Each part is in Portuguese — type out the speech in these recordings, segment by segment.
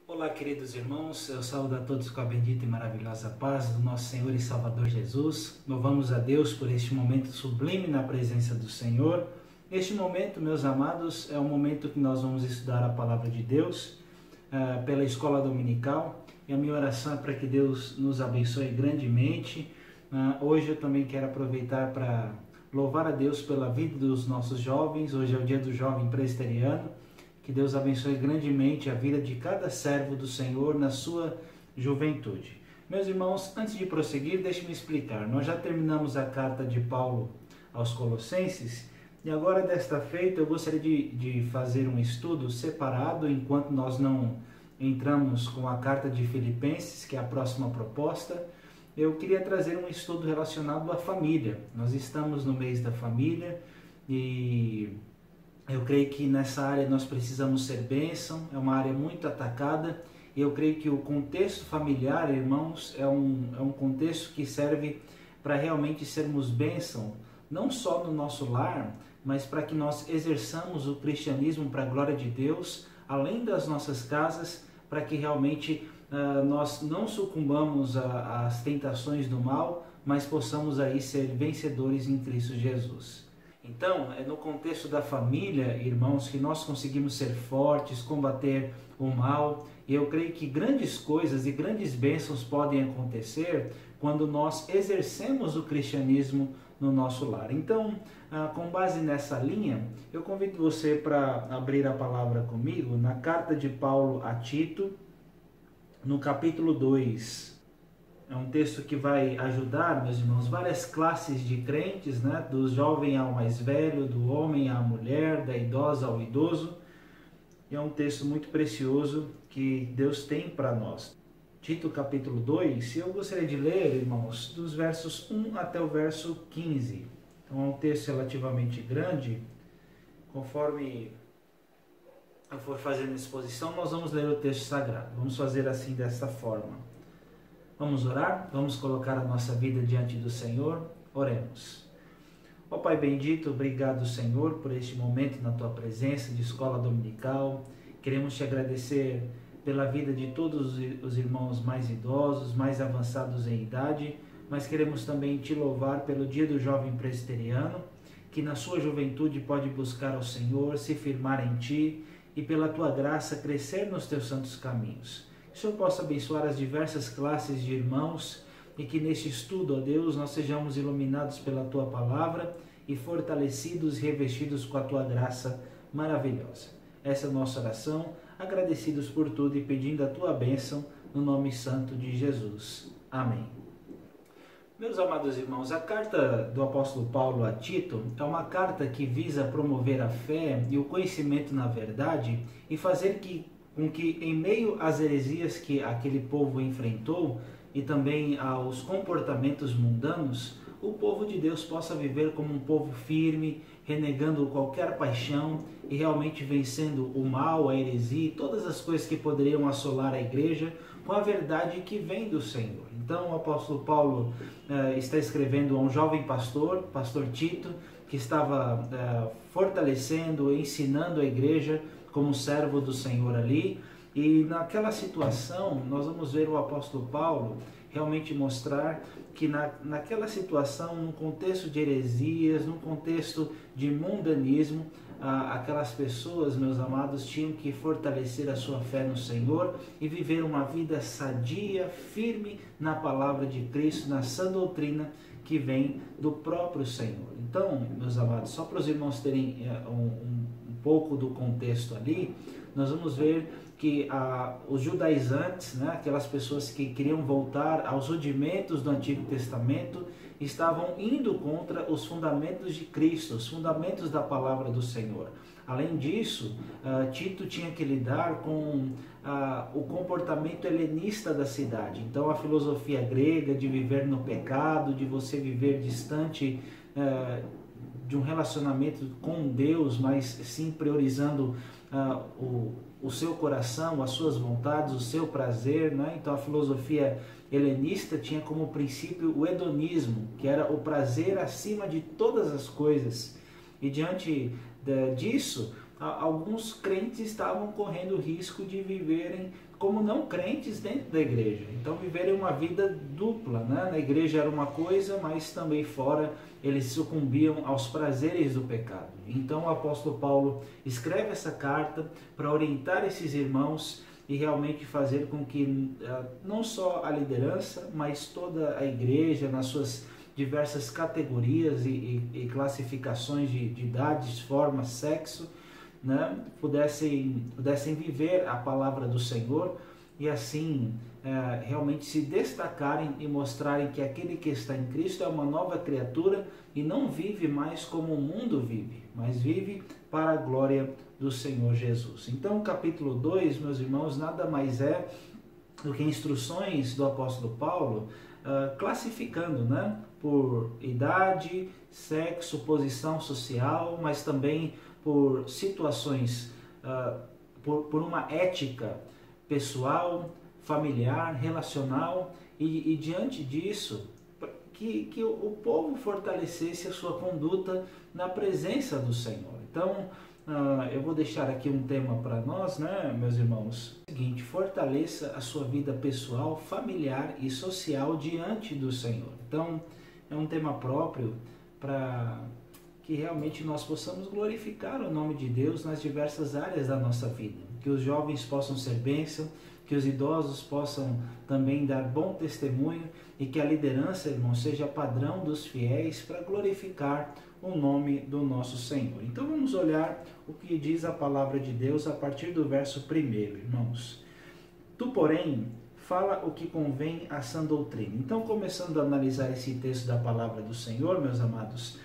Olá, queridos irmãos, eu saúdo a todos com a bendita e maravilhosa paz do nosso Senhor e Salvador Jesus. Louvamos a Deus por este momento sublime na presença do Senhor. Este momento, meus amados, é o momento que nós vamos estudar a Palavra de Deus pela Escola Dominical. E a minha oração é para que Deus nos abençoe grandemente. Hoje eu também quero aproveitar para louvar a Deus pela vida dos nossos jovens. Hoje é o dia do jovem presbiteriano. Que Deus abençoe grandemente a vida de cada servo do Senhor na sua juventude. Meus irmãos, antes de prosseguir, deixe-me explicar. Nós já terminamos a carta de Paulo aos Colossenses e agora, desta feita, eu gostaria de fazer um estudo separado enquanto nós não entramos com a carta de Filipenses, que é a próxima proposta. Eu queria trazer um estudo relacionado à família. Nós estamos no mês da família e eu creio que nessa área nós precisamos ser bênção, é uma área muito atacada, e eu creio que o contexto familiar, irmãos, é um contexto que serve para realmente sermos bênção, não só no nosso lar, mas para que nós exerçamos o cristianismo para a glória de Deus, além das nossas casas, para que realmente nós não sucumbamos às tentações do mal, mas possamos aí ser vencedores em Cristo Jesus. Então, é no contexto da família, irmãos, que nós conseguimos ser fortes, combater o mal. E eu creio que grandes coisas e grandes bênçãos podem acontecer quando nós exercemos o cristianismo no nosso lar. Então, com base nessa linha, eu convido você para abrir a palavra comigo na carta de Paulo a Tito, no capítulo 2. É um texto que vai ajudar, meus irmãos, várias classes de crentes, né? Do jovem ao mais velho, do homem à mulher, da idosa ao idoso. E é um texto muito precioso que Deus tem para nós. Tito capítulo 2, eu gostaria de ler, irmãos, dos versos 1 até o verso 15. Então é um texto relativamente grande. Conforme eu for fazendo a exposição, nós vamos ler o texto sagrado. Vamos fazer assim, desta forma. Vamos orar? Vamos colocar a nossa vida diante do Senhor? Oremos. Ó Pai bendito, obrigado, Senhor, por este momento na Tua presença de escola dominical. Queremos Te agradecer pela vida de todos os irmãos mais idosos, mais avançados em idade, mas queremos também Te louvar pelo dia do jovem presbiteriano, que na sua juventude pode buscar ao Senhor, se firmar em Ti e pela Tua graça crescer nos Teus santos caminhos. Que o Senhor possa abençoar as diversas classes de irmãos e que neste estudo, ó Deus, nós sejamos iluminados pela Tua palavra e fortalecidos e revestidos com a Tua graça maravilhosa. Essa é a nossa oração, agradecidos por tudo e pedindo a Tua bênção no nome santo de Jesus. Amém. Meus amados irmãos, a carta do apóstolo Paulo a Tito é uma carta que visa promover a fé e o conhecimento na verdade e fazer com que em meio às heresias que aquele povo enfrentou e também aos comportamentos mundanos, o povo de Deus possa viver como um povo firme, renegando qualquer paixão e realmente vencendo o mal, a heresia e todas as coisas que poderiam assolar a igreja com a verdade que vem do Senhor. Então o apóstolo Paulo está escrevendo a um jovem pastor, pastor Tito, que estava fortalecendo, ensinando a igreja como servo do Senhor ali, e naquela situação nós vamos ver o apóstolo Paulo realmente mostrar que naquela situação, num contexto de heresias, num contexto de mundanismo, aquelas pessoas, meus amados, tinham que fortalecer a sua fé no Senhor e viver uma vida sadia, firme na palavra de Cristo, na sã doutrina que vem do próprio Senhor. Então, meus amados, só para os irmãos terem um pouco do contexto ali, nós vamos ver que os judaizantes, né, aquelas pessoas que queriam voltar aos rudimentos do Antigo Testamento, estavam indo contra os fundamentos de Cristo, os fundamentos da palavra do Senhor. Além disso, Tito tinha que lidar com o comportamento helenista da cidade. Então, a filosofia grega de viver no pecado, de você viver distante de um relacionamento com Deus, mas sim priorizando o seu coração, as suas vontades, o seu prazer, né? Então a filosofia helenista tinha como princípio o hedonismo, que era o prazer acima de todas as coisas. E diante disso, alguns crentes estavam correndo o risco de viverem como não crentes dentro da igreja. Então viverem uma vida dupla, né? Na igreja era uma coisa, mas também fora eles sucumbiam aos prazeres do pecado. Então o apóstolo Paulo escreve essa carta para orientar esses irmãos e realmente fazer com que não só a liderança, mas toda a igreja, nas suas diversas categorias e classificações de idades, formas, sexo, né, pudessem viver a palavra do Senhor e assim realmente se destacarem e mostrarem que aquele que está em Cristo é uma nova criatura e não vive mais como o mundo vive, mas vive para a glória do Senhor Jesus. Então, o capítulo 2, meus irmãos, nada mais é do que instruções do apóstolo Paulo, classificando, né, por idade, sexo, posição social, mas também por situações, por uma ética pessoal, familiar, relacional, e diante disso, que o povo fortalecesse a sua conduta na presença do Senhor. Então, eu vou deixar aqui um tema para nós, né, meus irmãos? É o seguinte: fortaleça a sua vida pessoal, familiar e social diante do Senhor. Então, é um tema próprio para que realmente nós possamos glorificar o nome de Deus nas diversas áreas da nossa vida. Que os jovens possam ser bênção, que os idosos possam também dar bom testemunho e que a liderança, irmão, seja padrão dos fiéis para glorificar o nome do nosso Senhor. Então vamos olhar o que diz a palavra de Deus a partir do verso 1, irmãos. Tu, porém, fala o que convém à sã doutrina. Então, começando a analisar esse texto da palavra do Senhor, meus amados,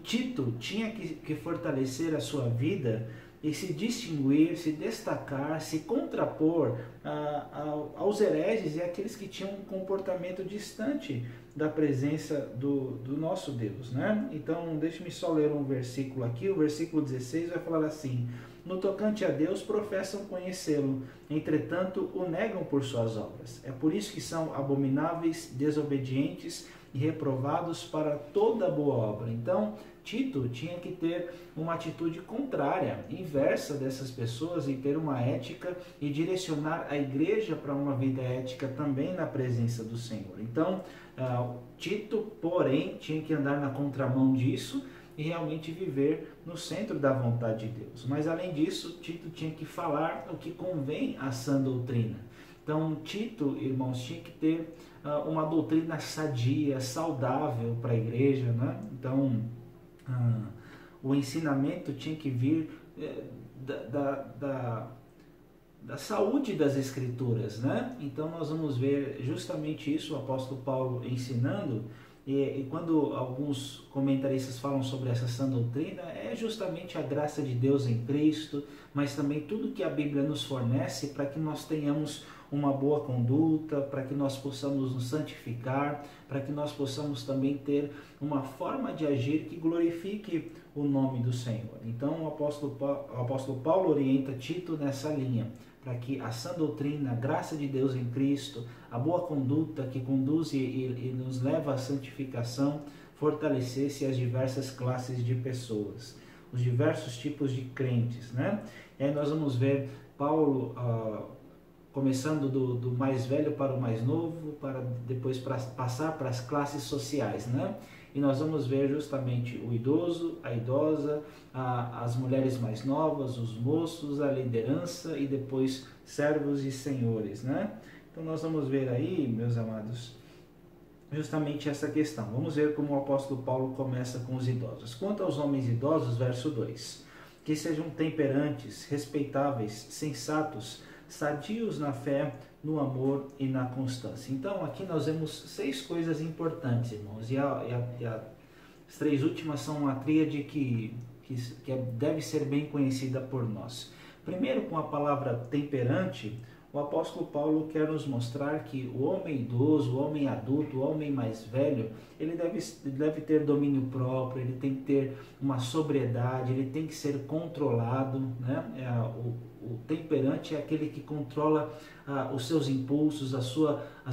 Tito tinha que fortalecer a sua vida e se distinguir, se destacar, se contrapor aos hereges e àqueles que tinham um comportamento distante da presença do nosso Deus, né? Então, deixe-me só ler um versículo aqui. O versículo 16 vai falar assim: no tocante a Deus professam conhecê-lo, entretanto o negam por suas obras. É por isso que são abomináveis, desobedientes e reprovados para toda boa obra. Então, Tito tinha que ter uma atitude contrária, inversa dessas pessoas, e ter uma ética e direcionar a igreja para uma vida ética também na presença do Senhor. Então, Tito, porém, tinha que andar na contramão disso e realmente viver no centro da vontade de Deus. Mas, além disso, Tito tinha que falar o que convém à sã doutrina. Então, Tito, irmãos, tinha que ter uma doutrina sadia, saudável para a igreja, né? Então, o ensinamento tinha que vir da saúde das Escrituras, né? Então, nós vamos ver justamente isso, o apóstolo Paulo ensinando. E quando alguns comentaristas falam sobre essa sã doutrina, é justamente a graça de Deus em Cristo, mas também tudo que a Bíblia nos fornece para que nós tenhamos uma boa conduta, para que nós possamos nos santificar, para que nós possamos também ter uma forma de agir que glorifique o nome do Senhor. Então o apóstolo Paulo orienta Tito nessa linha, para que a sã doutrina, a graça de Deus em Cristo, a boa conduta que conduz e nos leva à santificação, fortalecesse as diversas classes de pessoas, os diversos tipos de crentes, né? E aí nós vamos ver Paulo começando do mais velho para o mais novo, para depois passar para as classes sociais, né? E nós vamos ver justamente o idoso, a idosa, as mulheres mais novas, os moços, a liderança e depois servos e senhores, né? Então nós vamos ver aí, meus amados, justamente essa questão. Vamos ver como o apóstolo Paulo começa com os idosos. Quanto aos homens idosos, verso 2, que sejam temperantes, respeitáveis, sensatos, sadios na fé, no amor e na constância. Então aqui nós vemos 6 coisas importantes, irmãos, e as 3 últimas são uma tríade que deve ser bem conhecida por nós. Primeiro, com a palavra temperante, o apóstolo Paulo quer nos mostrar que o homem idoso, o homem adulto, o homem mais velho, ele deve ter domínio próprio, ele tem que ter uma sobriedade, ele tem que ser controlado, né? O temperante é aquele que controla os seus impulsos, as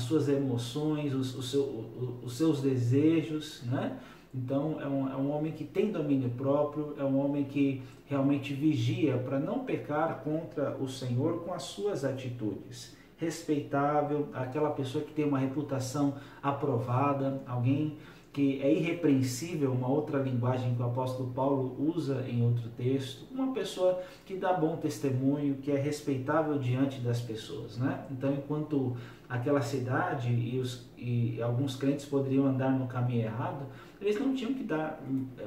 suas emoções, os seus desejos, né? Então é um homem que tem domínio próprio, é um homem que realmente vigia para não pecar contra o Senhor com as suas atitudes. Respeitável, aquela pessoa que tem uma reputação aprovada, alguém que é irrepreensível, uma outra linguagem que o apóstolo Paulo usa em outro texto, uma pessoa que dá bom testemunho, que é respeitável diante das pessoas, né? Então, enquanto aquela cidade e alguns crentes poderiam andar no caminho errado, eles não tinham que dar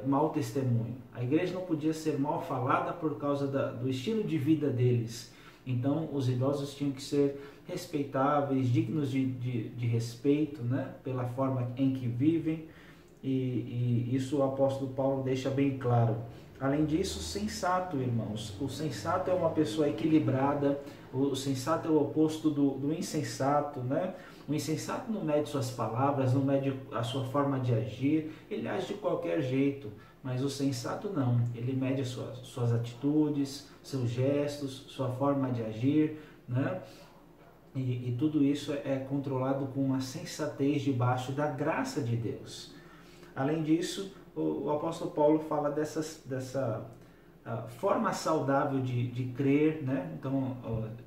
mau testemunho. A igreja não podia ser mal falada por causa do estilo de vida deles. Então, os idosos tinham que ser respeitáveis, dignos de respeito, né? Pela forma em que vivem, e isso o apóstolo Paulo deixa bem claro. Além disso, sensato, irmãos. O sensato é uma pessoa equilibrada, o sensato é o oposto do insensato, né? O insensato não mede suas palavras, não mede a sua forma de agir, ele age de qualquer jeito, mas o sensato não, ele mede as suas atitudes, seus gestos, sua forma de agir, né? E tudo isso é controlado com uma sensatez debaixo da graça de Deus. Além disso, o apóstolo Paulo fala dessa forma saudável de crer, né? Então,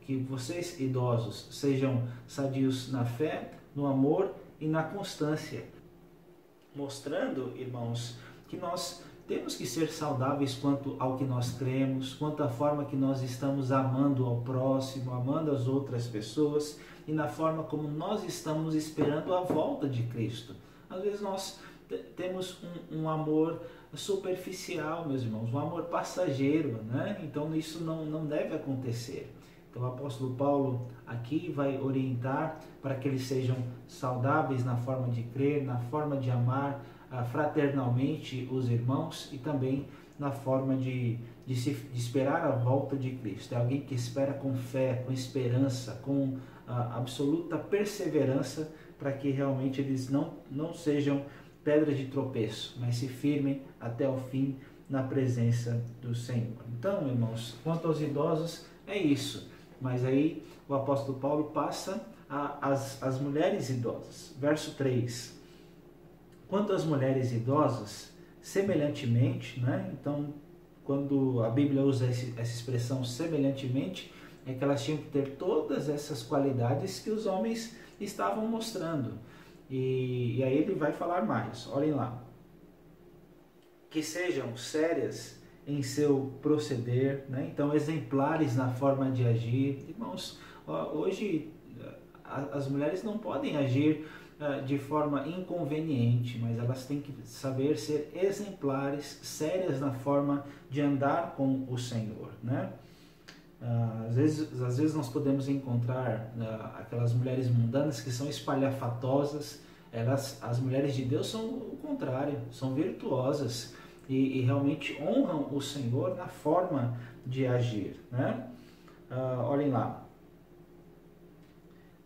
que vocês idosos sejam sadios na fé, no amor e na constância. Mostrando, irmãos, que nós temos que ser saudáveis quanto ao que nós cremos, quanto à forma que nós estamos amando ao próximo, amando as outras pessoas e na forma como nós estamos esperando a volta de Cristo. Às vezes nós temos um amor superficial, meus irmãos, um amor passageiro, né? Então isso não deve acontecer. Então o apóstolo Paulo aqui vai orientar para que eles sejam saudáveis na forma de crer, na forma de amar fraternalmente os irmãos e também na forma de esperar a volta de Cristo. É alguém que espera com fé, com esperança, com absoluta perseverança para que realmente eles não sejam pedras de tropeço, mas se firmem até o fim na presença do Senhor. Então, irmãos, quanto aos idosos, é isso. Mas aí o apóstolo Paulo passa às mulheres idosas. Verso 3. Quanto às mulheres idosas, semelhantemente, né? Então, quando a Bíblia usa essa expressão semelhantemente, é que elas tinham que ter todas essas qualidades que os homens estavam mostrando. E aí ele vai falar mais, olhem lá. Que sejam sérias em seu proceder, né? Então exemplares na forma de agir. Irmãos, hoje as mulheres não podem agir de forma inconveniente, mas elas têm que saber ser exemplares, sérias na forma de andar com o Senhor, né? Às vezes nós podemos encontrar aquelas mulheres mundanas que são espalhafatosas. As mulheres de Deus são o contrário, são virtuosas e realmente honram o Senhor na forma de agir, né? Olhem lá.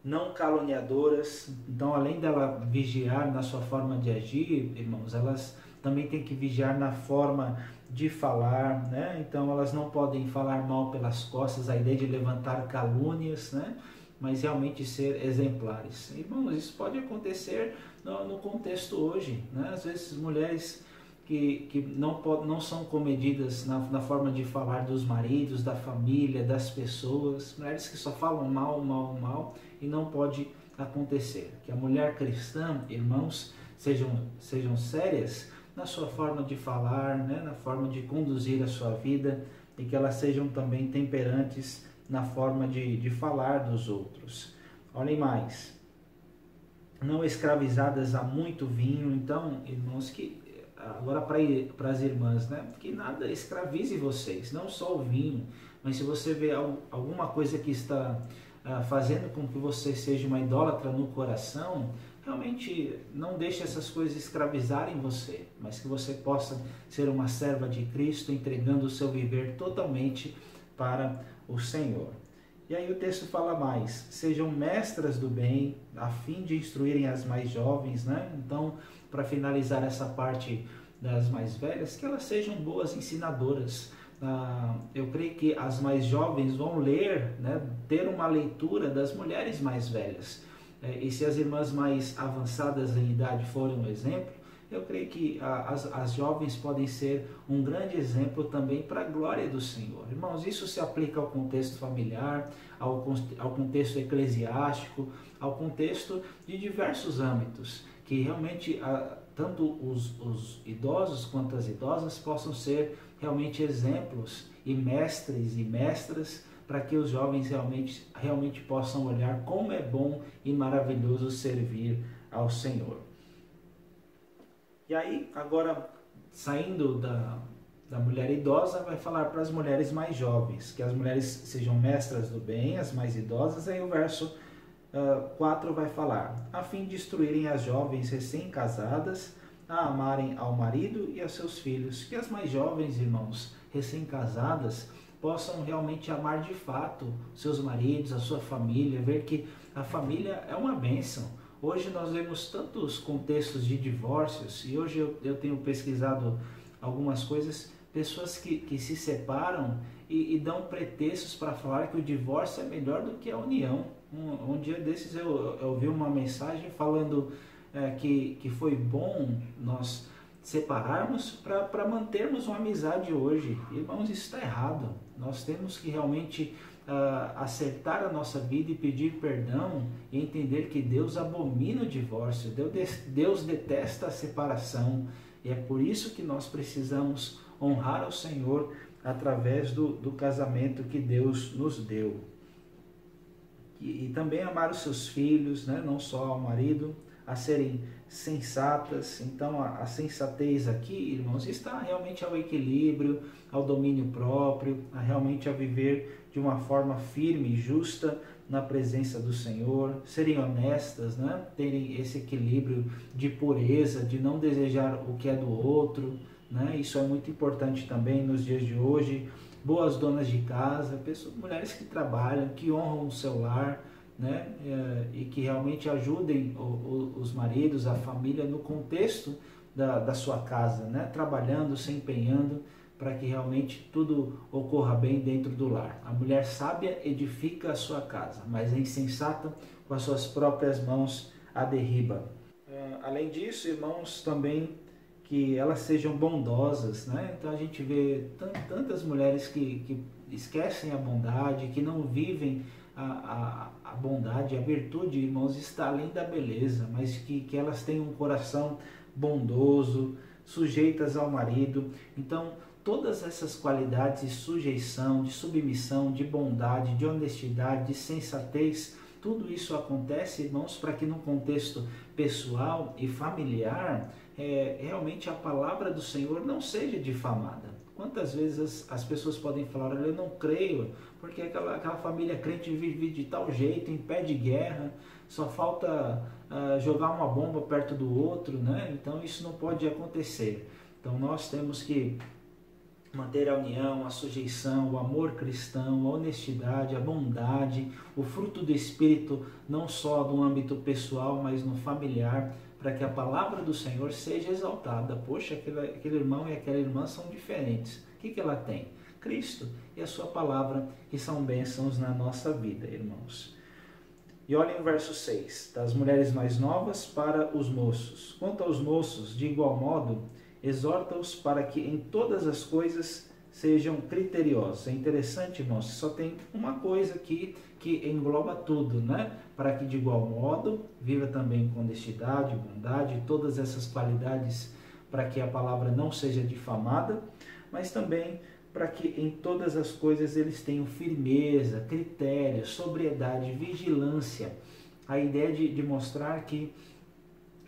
Não caluniadoras. Então, além dela vigiar na sua forma de agir, irmãos, elas também têm que vigiar na forma de falar, né? Então elas não podem falar mal pelas costas, a ideia de levantar calúnias, né? Mas realmente ser exemplares. Irmãos, isso pode acontecer no contexto hoje, né? Às vezes mulheres que não são comedidas na forma de falar dos maridos, da família, das pessoas, mulheres que só falam mal, e não pode acontecer. Que a mulher cristã, irmãos, sejam sérias na sua forma de falar, né? Na forma de conduzir a sua vida, e que elas sejam também temperantes na forma de falar dos outros. Olhem mais. Não escravizadas a muito vinho. Então, irmãos, agora para as irmãs, né? Que nada escravize vocês, não só o vinho, mas se você vê alguma coisa que está fazendo com que você seja uma idólatra no coração, realmente não deixe essas coisas escravizarem você, mas que você possa ser uma serva de Cristo, entregando o seu viver totalmente para o Senhor. E aí o texto fala mais, sejam mestras do bem, a fim de instruírem as mais jovens, né? Então, para finalizar essa parte das mais velhas, que elas sejam boas ensinadoras. Eu creio que as mais jovens vão ler, né, ter uma leitura das mulheres mais velhas. E se as irmãs mais avançadas em idade forem um exemplo, eu creio que as jovens podem ser um grande exemplo também para a glória do Senhor. Irmãos, isso se aplica ao contexto familiar, ao contexto eclesiástico, ao contexto de diversos âmbitos, que realmente tanto os idosos quanto as idosas possam ser realmente exemplos e mestres e mestras para que os jovens realmente possam olhar como é bom e maravilhoso servir ao Senhor. E aí, agora, saindo da mulher idosa, vai falar para as mulheres mais jovens, que as mulheres sejam mestras do bem, as mais idosas. Aí o verso 4 vai falar: a fim de instruírem as jovens recém-casadas a amarem ao marido e a seus filhos. Que as mais jovens, irmãos, recém-casadas, possam realmente amar de fato seus maridos, a sua família, ver que a família é uma bênção. Hoje nós vemos tantos contextos de divórcios, e hoje eu tenho pesquisado algumas coisas, pessoas que se separam e dão pretextos para falar que o divórcio é melhor do que a união. Um dia desses eu vi uma mensagem falando que foi bom nós separarmos para mantermos uma amizade hoje. Irmãos, isso está errado. Nós temos que realmente acertar a nossa vida e pedir perdão e entender que Deus abomina o divórcio, Deus detesta a separação, e é por isso que nós precisamos honrar ao Senhor através do casamento que Deus nos deu. E também amar os seus filhos, né? Não só ao marido, a serem sensatas. Então a sensatez aqui, irmãos, está realmente ao equilíbrio, ao domínio próprio, realmente a viver de uma forma firme e justa na presença do Senhor, serem honestas, né? Terem esse equilíbrio de pureza, de não desejar o que é do outro, né? Isso é muito importante também nos dias de hoje. Boas donas de casa, mulheres que trabalham, que honram o seu lar, né? E que realmente ajudem os maridos, a família no contexto da sua casa, né? Trabalhando, se empenhando para que realmente tudo ocorra bem dentro do lar. A mulher sábia edifica a sua casa, mas a insensata com as suas próprias mãos a derriba. Além disso, irmãos, também que elas sejam bondosas, né? Então a gente vê tantas mulheres que esquecem a bondade, que não vivem a bondade, a virtude, irmãos, está além da beleza, mas que elas tenham um coração bondoso, sujeitas ao marido. Então, todas essas qualidades de sujeição, de submissão, de bondade, de honestidade, de sensatez, tudo isso acontece, irmãos, para que no contexto pessoal e familiar, realmente a palavra do Senhor não seja difamada. Quantas vezes as pessoas podem falar: olha, eu não creio, porque aquela família crente vive de tal jeito, em pé de guerra, só falta jogar uma bomba perto do outro, né? Então isso não pode acontecer. Então nós temos que manter a união, a sujeição, o amor cristão, a honestidade, a bondade, o fruto do Espírito, não só no âmbito pessoal, mas no familiar, para que a palavra do Senhor seja exaltada. Poxa, aquele irmão e aquela irmã são diferentes. O que ela tem? Cristo e a sua palavra, que são bênçãos na nossa vida, irmãos. E olhem o verso 6, das mulheres mais novas para os moços. Quanto aos moços, de igual modo, exorta-os para que em todas as coisas sejam criteriosos. É interessante, irmãos, só tem uma coisa aqui que engloba tudo, né? Para que de igual modo viva também com honestidade, bondade, todas essas qualidades, para que a palavra não seja difamada, mas também para que em todas as coisas eles tenham firmeza, critério, sobriedade, vigilância. A ideia de mostrar que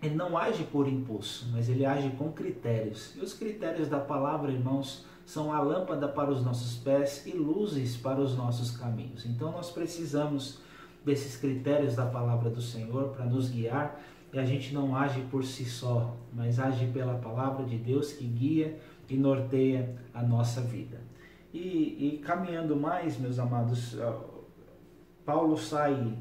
ele não age por impulso, mas ele age com critérios. E os critérios da palavra, irmãos, são a lâmpada para os nossos pés e luzes para os nossos caminhos. Então nós precisamos desses critérios da palavra do Senhor para nos guiar, e a gente não age por si só, mas age pela palavra de Deus que guia e norteia a nossa vida. E caminhando mais, meus amados, Paulo sai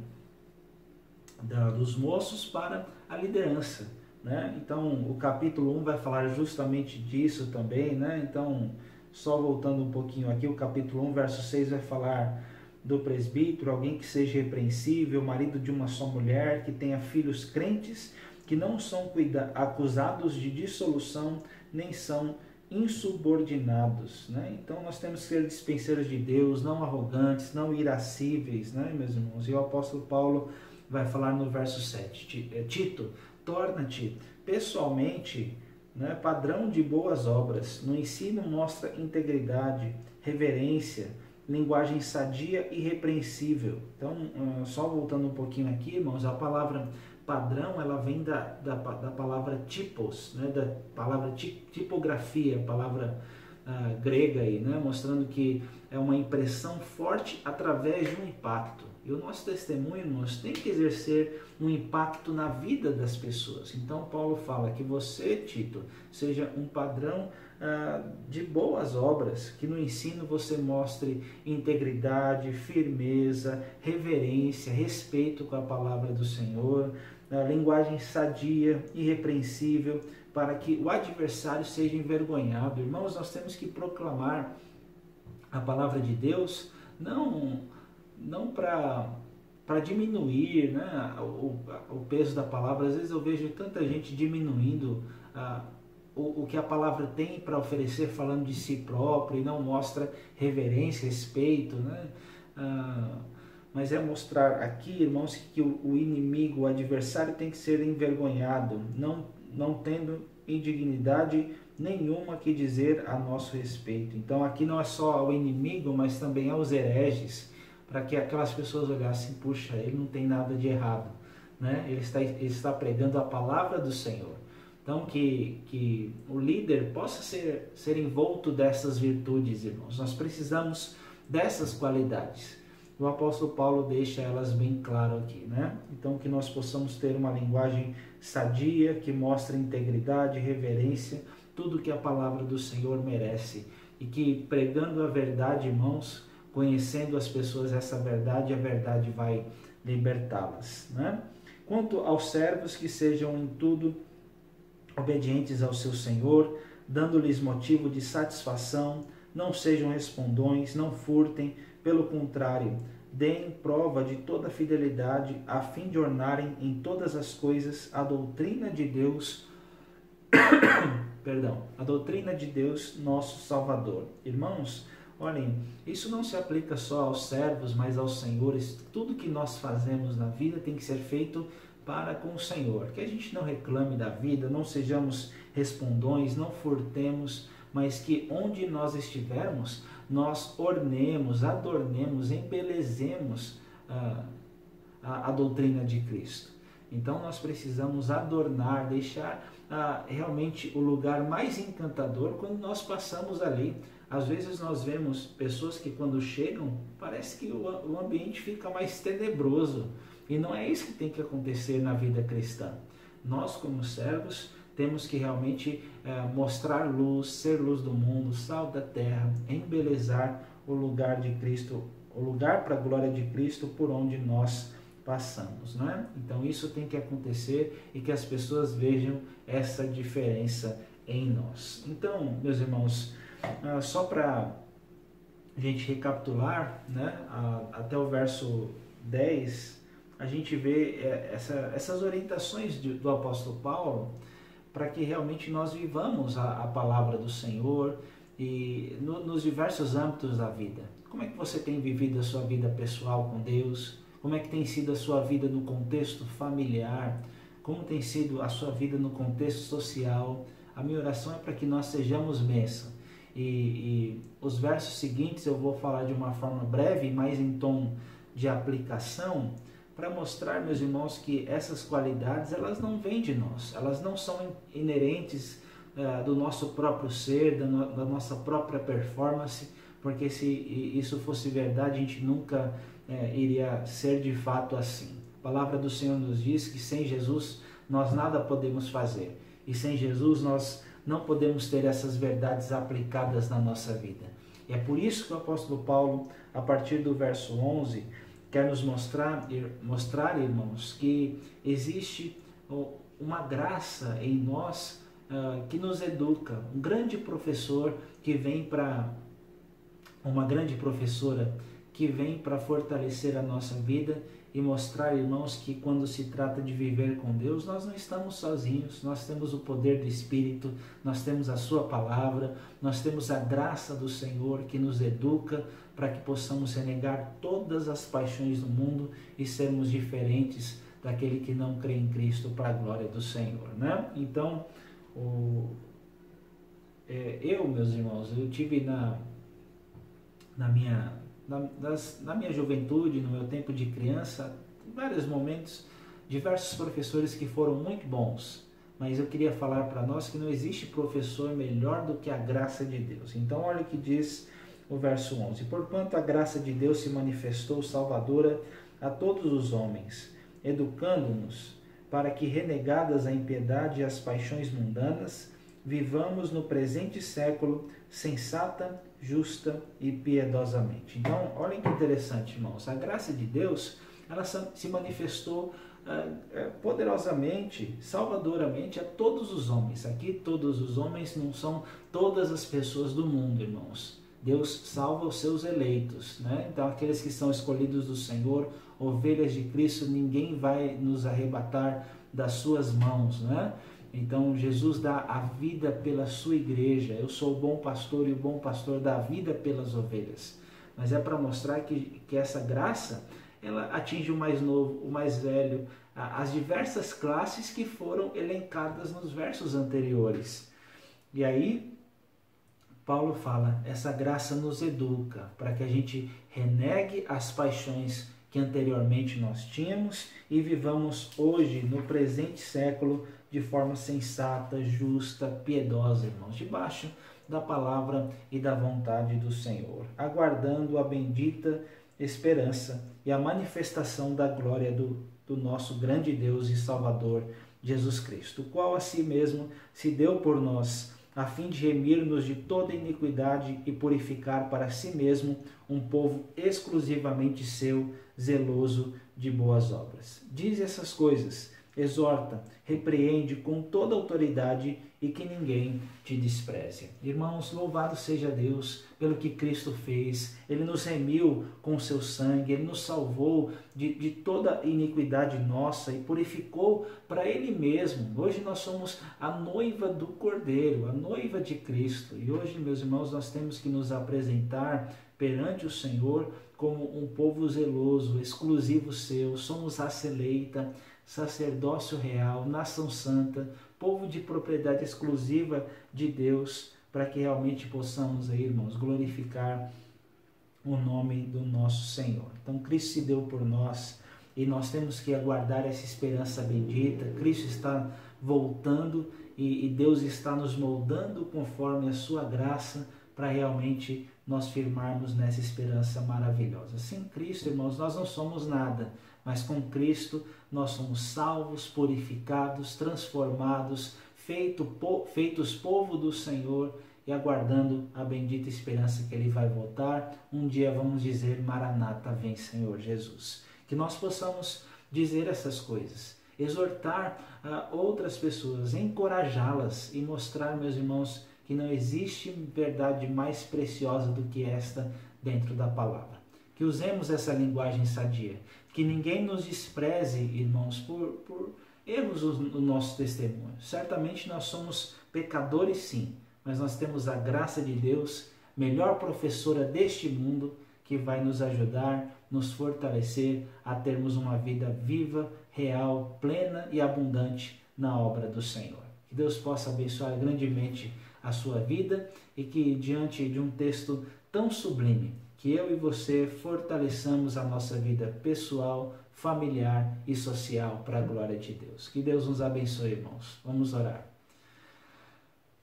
dos moços para a liderança, né? Então o capítulo 1 vai falar justamente disso também, né? Então, só voltando um pouquinho aqui, o capítulo 1, verso 6 vai falar do presbítero, alguém que seja repreensível, marido de uma só mulher, que tenha filhos crentes, que não são acusados de dissolução, nem são insubordinados, né? Então nós temos que ser dispenseiros de Deus, não arrogantes, não irascíveis, né, meus irmãos? E o apóstolo Paulo vai falar no verso 7, Tito, torna-te pessoalmente, né, padrão de boas obras, no ensino mostra integridade, reverência, linguagem sadia e irrepreensível. Então, só voltando um pouquinho aqui, irmãos, a palavra padrão, ela vem da palavra typos, né, da palavra tipografia, palavra grega aí, né, mostrando que é uma impressão forte através de um impacto. E o nosso testemunho, irmãos, tem que exercer um impacto na vida das pessoas. Então, Paulo fala que você, Tito, seja um padrão de boas obras, que no ensino você mostre integridade, firmeza, reverência, respeito com a palavra do Senhor, linguagem sadia, irrepreensível, para que o adversário seja envergonhado. Irmãos, nós temos que proclamar a palavra de Deus, não para diminuir, né, o peso da palavra. Às vezes eu vejo tanta gente diminuindo o que a palavra tem para oferecer, falando de si próprio, e não mostra reverência, respeito, né? Mas é mostrar aqui, irmãos, que o inimigo, o adversário, tem que ser envergonhado, não tendo indignidade nenhuma que dizer a nosso respeito. Então aqui não é só ao inimigo, mas também aos hereges, para que aquelas pessoas olhassem, puxa, ele não tem nada de errado, né? Ele está pregando a palavra do Senhor. Então que o líder possa ser envolto dessas virtudes, irmãos. Nós precisamos dessas qualidades. O apóstolo Paulo deixa elas bem claro aqui, né? Então que nós possamos ter uma linguagem sadia, que mostre integridade, reverência, tudo que a palavra do Senhor merece. E que pregando a verdade, irmãos, conhecendo as pessoas essa verdade, a verdade vai libertá-las, né? Quanto aos servos, que sejam em tudo obedientes ao seu Senhor, dando-lhes motivo de satisfação, não sejam respondões, não furtem, pelo contrário, deem prova de toda fidelidade, a fim de ornarem em todas as coisas a doutrina de Deus, a doutrina de Deus, nosso Salvador. Irmãos, olhem, isso não se aplica só aos servos, mas aos senhores. Tudo que nós fazemos na vida tem que ser feito para com o Senhor. Que a gente não reclame da vida, não sejamos respondões, não furtemos, mas que onde nós estivermos, nós ornemos, adornemos, embelezemos a doutrina de Cristo. Então nós precisamos adornar, deixar realmente o lugar mais encantador quando nós passamos ali. Às vezes nós vemos pessoas que quando chegam, parece que o ambiente fica mais tenebroso. E não é isso que tem que acontecer na vida cristã. Nós, como servos, temos que realmente mostrar luz, ser luz do mundo, sal da terra, embelezar o lugar de Cristo, o lugar para a glória de Cristo por onde nós passamos, não é? Então isso tem que acontecer e que as pessoas vejam essa diferença em nós. Então, meus irmãos, só para a gente recapitular, né, até o verso 10, a gente vê essas orientações do apóstolo Paulo para que realmente nós vivamos a palavra do Senhor e nos diversos âmbitos da vida. Como é que você tem vivido a sua vida pessoal com Deus? Como é que tem sido a sua vida no contexto familiar? Como tem sido a sua vida no contexto social? A minha oração é para que nós sejamos bênção. E os versos seguintes eu vou falar de uma forma breve, mas em tom de aplicação, para mostrar, meus irmãos, que essas qualidades, elas não vêm de nós, elas não são inerentes do nosso próprio ser, da nossa própria performance, porque se isso fosse verdade, a gente nunca iria ser de fato assim. A palavra do Senhor nos diz que sem Jesus nós nada podemos fazer, e sem Jesus nós não podemos ter essas verdades aplicadas na nossa vida. E é por isso que o apóstolo Paulo, a partir do verso 11, quer nos mostrar, irmãos, que existe uma graça em nós que nos educa. Um grande professor que vem para uma grande professora que vem para fortalecer a nossa vida e mostrar, irmãos, que quando se trata de viver com Deus, nós não estamos sozinhos, nós temos o poder do Espírito, nós temos a sua palavra, nós temos a graça do Senhor que nos educa para que possamos renegar todas as paixões do mundo e sermos diferentes daquele que não crê em Cristo para a glória do Senhor, né? Então, meus irmãos, eu tive na minha juventude, no meu tempo de criança, em vários momentos, diversos professores que foram muito bons, mas eu queria falar para nós que não existe professor melhor do que a graça de Deus. Então olha o que diz o verso 11: porquanto a graça de Deus se manifestou salvadora a todos os homens, educando-nos para que, renegadas a impiedade e as paixões mundanas, vivamos no presente século sensata, justa e piedosamente. Então, olhem que interessante, irmãos. A graça de Deus, ela se manifestou poderosamente, salvadoramente a todos os homens. Aqui, todos os homens não são todas as pessoas do mundo, irmãos. Deus salva os seus eleitos, né? Então, aqueles que são escolhidos do Senhor, ovelhas de Cristo, ninguém vai nos arrebatar das suas mãos, né? Então, Jesus dá a vida pela sua igreja. Eu sou o bom pastor e o bom pastor dá a vida pelas ovelhas. Mas é para mostrar que essa graça, ela atinge o mais novo, o mais velho, as diversas classes que foram elencadas nos versos anteriores. E aí, Paulo fala, essa graça nos educa para que a gente renegue as paixões que anteriormente nós tínhamos e vivamos hoje, no presente século, de forma sensata, justa, piedosa, irmãos, debaixo da palavra e da vontade do Senhor, aguardando a bendita esperança e a manifestação da glória do nosso grande Deus e Salvador, Jesus Cristo, o qual a si mesmo se deu por nós, a fim de remir-nos de toda iniquidade e purificar para si mesmo um povo exclusivamente seu, zeloso de boas obras. Diz essas coisas, exorta, repreende com toda autoridade e que ninguém te despreze. Irmãos, louvado seja Deus pelo que Cristo fez. Ele nos remiu com o seu sangue, Ele nos salvou de toda iniquidade nossa e purificou para Ele mesmo. Hoje nós somos a noiva do Cordeiro, a noiva de Cristo. E hoje, meus irmãos, nós temos que nos apresentar perante o Senhor como um povo zeloso, exclusivo seu. Somos raça eleita, sacerdócio real, nação santa, povo de propriedade exclusiva de Deus, para que realmente possamos, aí, irmãos, glorificar o nome do nosso Senhor. Então, Cristo se deu por nós e nós temos que aguardar essa esperança bendita. Cristo está voltando e Deus está nos moldando conforme a sua graça para realmente nós firmarmos nessa esperança maravilhosa. Sem Cristo, irmãos, nós não somos nada, mas com Cristo nós somos salvos, purificados, transformados, feitos povo do Senhor e aguardando a bendita esperança que Ele vai voltar. Um dia vamos dizer, Maranata, vem Senhor Jesus. Que nós possamos dizer essas coisas, exortar outras pessoas, encorajá-las e mostrar, meus irmãos, que não existe verdade mais preciosa do que esta dentro da palavra. Que usemos essa linguagem sadia, que ninguém nos despreze, irmãos, por erros no nosso testemunho. Certamente nós somos pecadores, sim, mas nós temos a graça de Deus, melhor professora deste mundo, que vai nos ajudar, nos fortalecer a termos uma vida viva, real, plena e abundante na obra do Senhor. Que Deus possa abençoar grandemente a sua vida e que, diante de um texto tão sublime, que eu e você fortaleçamos a nossa vida pessoal, familiar e social para a glória de Deus. Que Deus nos abençoe, irmãos. Vamos orar.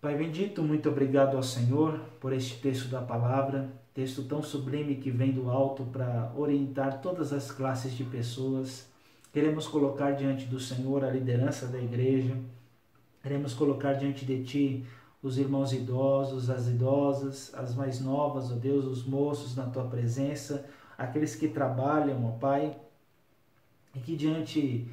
Pai bendito, muito obrigado ao Senhor por este texto da palavra, texto tão sublime que vem do alto para orientar todas as classes de pessoas. Queremos colocar diante do Senhor a liderança da igreja, queremos colocar diante de Ti os irmãos idosos, as idosas, as mais novas, ó Deus, os moços na Tua presença, aqueles que trabalham, ó Pai, e que diante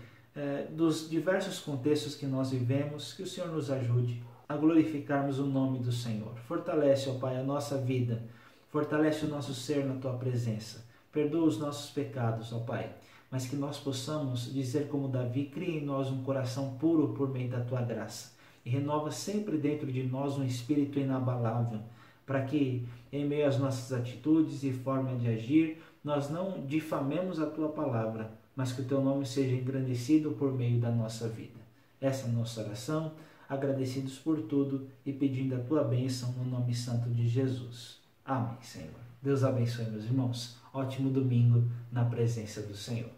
dos diversos contextos que nós vivemos, que o Senhor nos ajude a glorificarmos o nome do Senhor. Fortalece, ó Pai, a nossa vida, fortalece o nosso ser na Tua presença, perdoa os nossos pecados, ó Pai, mas que nós possamos dizer como Davi, cria em nós um coração puro por meio da Tua graça e renova sempre dentro de nós um espírito inabalável, para que em meio às nossas atitudes e forma de agir, nós não difamemos a Tua palavra, mas que o Teu nome seja engrandecido por meio da nossa vida. Essa é a nossa oração, agradecidos por tudo e pedindo a Tua bênção no nome santo de Jesus. Amém, Senhor. Deus abençoe, meus irmãos. Ótimo domingo na presença do Senhor.